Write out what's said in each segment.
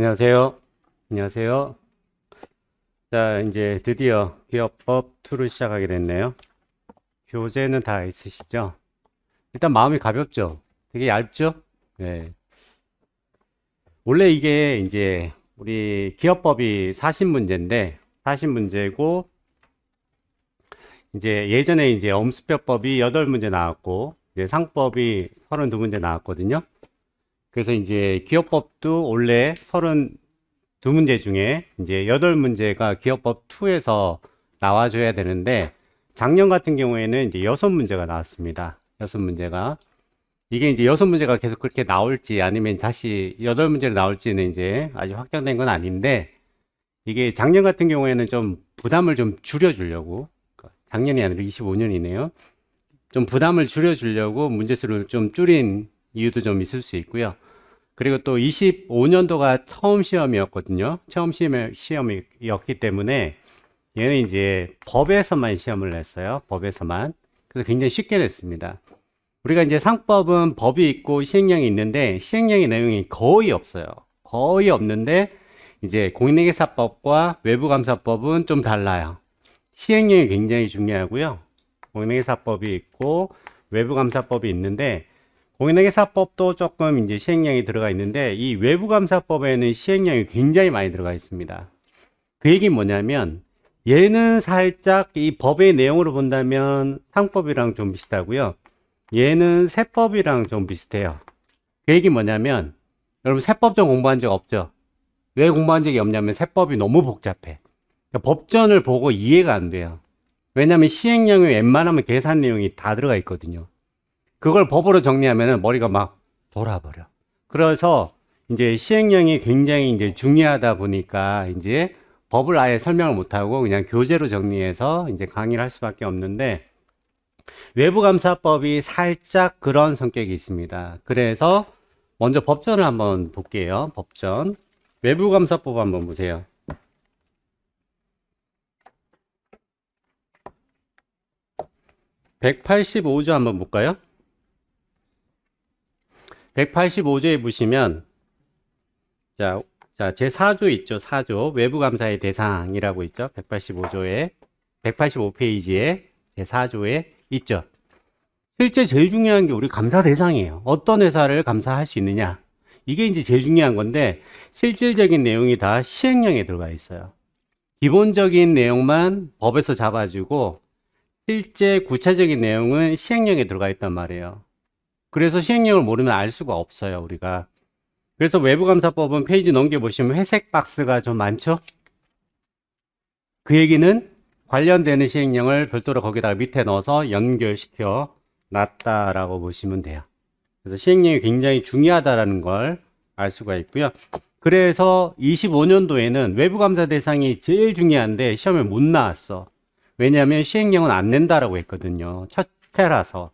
안녕하세요. 안녕하세요. 자, 이제 드디어 기업법 2를 시작하게 됐네요. 교재는 다 있으시죠? 일단 마음이 가볍죠? 되게 얇죠? 네. 원래 이게 이제 우리 기업법이 40문제인데, 40문제고, 이제 예전에 이제 엄수표법이 8문제 나왔고, 이제 상법이 32문제 나왔거든요. 그래서 이제 기업법도 원래 32문제 중에 이제 8문제가 기업법 2에서 나와줘야 되는데 작년 같은 경우에는 이제 6문제가 나왔습니다. 6문제가. 이게 이제 6문제가 계속 그렇게 나올지 아니면 다시 8문제로 나올지는 이제 아직 확정된 건 아닌데 이게 작년 같은 경우에는 좀 부담을 좀 줄여주려고 작년이 아니라 25년이네요. 좀 부담을 줄여주려고 문제수를 좀 줄인 이유도 좀 있을 수 있고요. 그리고 또 25년도가 처음 시험이었거든요. 처음 시험이었기 때문에 얘는 이제 법에서만 시험을 냈어요. 법에서만. 그래서 굉장히 쉽게 냈습니다. 우리가 이제 상법은 법이 있고 시행령이 있는데 시행령의 내용이 거의 없어요. 거의 없는데 이제 공인회계사법과 외부감사법은 좀 달라요. 시행령이 굉장히 중요하고요. 공인회계사법이 있고 외부감사법이 있는데 공인회계사법도 조금 이제 시행령이 들어가 있는데 이 외부감사법에는 시행령이 굉장히 많이 들어가 있습니다. 그 얘기는 뭐냐면 얘는 살짝 이 법의 내용으로 본다면 상법이랑 좀 비슷하고요. 얘는 세법이랑 좀 비슷해요. 그 얘기는 뭐냐면 여러분 세법 좀 공부한 적 없죠? 왜 공부한 적이 없냐면 세법이 너무 복잡해. 그러니까 법전을 보고 이해가 안 돼요. 왜냐하면 시행령이 웬만하면 계산 내용이 다 들어가 있거든요. 그걸 법으로 정리하면 머리가 막 돌아버려. 그래서 이제 시행령이 굉장히 이제 중요하다 보니까 이제 법을 아예 설명을 못하고 그냥 교재로 정리해서 이제 강의를 할 수밖에 없는데 외부감사법이 살짝 그런 성격이 있습니다. 그래서 먼저 법전을 한번 볼게요. 법전. 외부감사법 한번 보세요. 185조 한번 볼까요? 185조에 보시면 자, 제4조 있죠. 4조 외부감사의 대상이라고 있죠. 185조에 185페이지에 제4조에 있죠. 실제 제일 중요한 게 우리 감사 대상이에요. 어떤 회사를 감사할 수 있느냐. 이게 이제 제일 중요한 건데 실질적인 내용이 다 시행령에 들어가 있어요. 기본적인 내용만 법에서 잡아주고 실제 구체적인 내용은 시행령에 들어가 있단 말이에요. 그래서 시행령을 모르면 알 수가 없어요, 우리가. 그래서 외부감사법은 페이지 넘겨보시면 회색 박스가 좀 많죠? 그 얘기는 관련되는 시행령을 별도로 거기다가 밑에 넣어서 연결시켜 놨다라고 보시면 돼요. 그래서 시행령이 굉장히 중요하다라는 걸 알 수가 있고요. 그래서 25년도에는 외부감사 대상이 제일 중요한데 시험에 못 나왔어. 왜냐하면 시행령은 안 낸다라고 했거든요. 첫 해라서.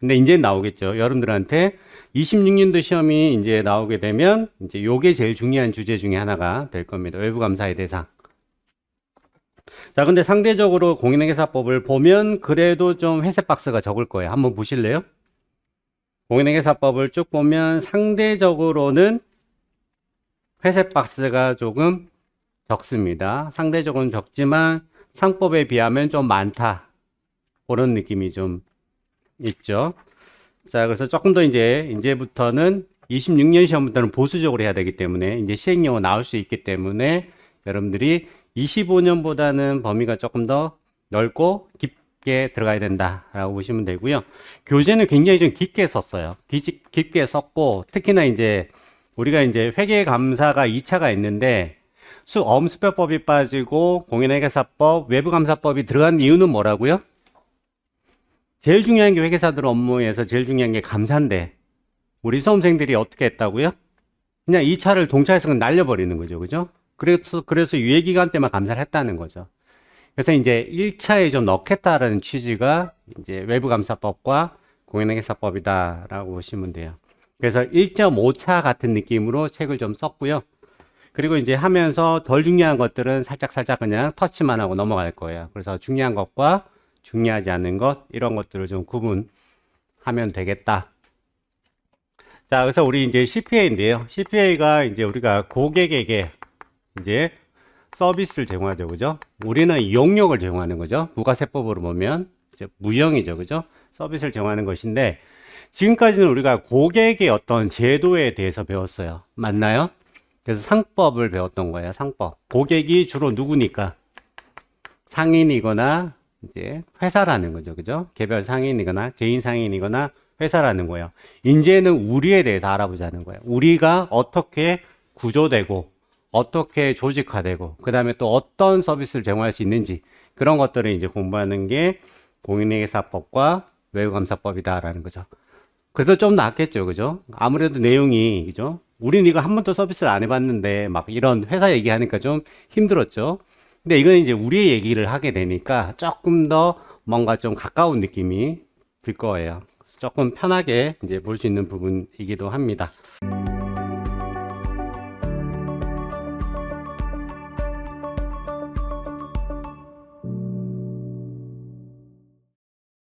근데 이제 나오겠죠. 여러분들한테 26년도 시험이 이제 나오게 되면 이제 요게 제일 중요한 주제 중에 하나가 될 겁니다. 외부감사의 대상. 자, 근데 상대적으로 공인회계사법을 보면 그래도 좀 회색 박스가 적을 거예요. 한번 보실래요? 공인회계사법을 쭉 보면 상대적으로는 회색 박스가 조금 적습니다. 상대적으로는 적지만 상법에 비하면 좀 많다. 그런 느낌이 좀 있죠. 자, 그래서 조금 더 이제부터는 26년 시험부터는 보수적으로 해야 되기 때문에 이제 시행령은 나올 수 있기 때문에 여러분들이 25년보다는 범위가 조금 더 넓고 깊게 들어가야 된다라고 보시면 되고요. 교재는 굉장히 좀 깊게 썼어요. 깊게 썼고 특히나 이제 우리가 이제 회계감사가 2차가 있는데 엄수표법이 빠지고 공인회계사법, 외부감사법이 들어간 이유는 뭐라고요? 제일 중요한 게 회계사들 업무에서 제일 중요한 게 감사인데 우리 수험생들이 어떻게 했다고요? 그냥 2차를 동차해서 날려버리는 거죠. 그죠? 그래서 유예기간 때만 감사를 했다는 거죠. 그래서 이제 1차에 좀 넣겠다라는 취지가 이제 외부감사법과 공인회계사법이다라고 보시면 돼요. 그래서 1.5차 같은 느낌으로 책을 좀 썼고요. 그리고 이제 하면서 덜 중요한 것들은 살짝 그냥 터치만 하고 넘어갈 거예요. 그래서 중요한 것과 중요하지 않은 것, 이런 것들을 좀 구분하면 되겠다. 자, 그래서 우리 이제 CPA인데요. CPA가 이제 우리가 고객에게 이제 서비스를 제공하죠. 그죠? 우리는 이용료를 제공하는 거죠. 부가세법으로 보면 이제 무형이죠. 그죠? 서비스를 제공하는 것인데, 지금까지는 우리가 고객의 어떤 제도에 대해서 배웠어요. 맞나요? 그래서 상법을 배웠던 거예요. 상법. 고객이 주로 누구니까? 상인이거나 이제 회사라는 거죠. 그죠? 개별 상인이거나 개인 상인이거나 회사라는 거예요. 이제는 우리에 대해서 알아보자는 거예요. 우리가 어떻게 구조되고 어떻게 조직화되고 그 다음에 또 어떤 서비스를 제공할 수 있는지, 그런 것들을 이제 공부하는 게 공인회계사법과 외국감사법이다라는 거죠. 그래도 좀 낫겠죠. 그죠? 아무래도 내용이, 그죠? 우린 이거 한 번도 서비스를 안 해봤는데 막 이런 회사 얘기하니까 좀 힘들었죠. 근데 이건 이제 우리의 얘기를 하게 되니까 조금 더 뭔가 좀 가까운 느낌이 들 거예요. 조금 편하게 이제 볼 수 있는 부분이기도 합니다.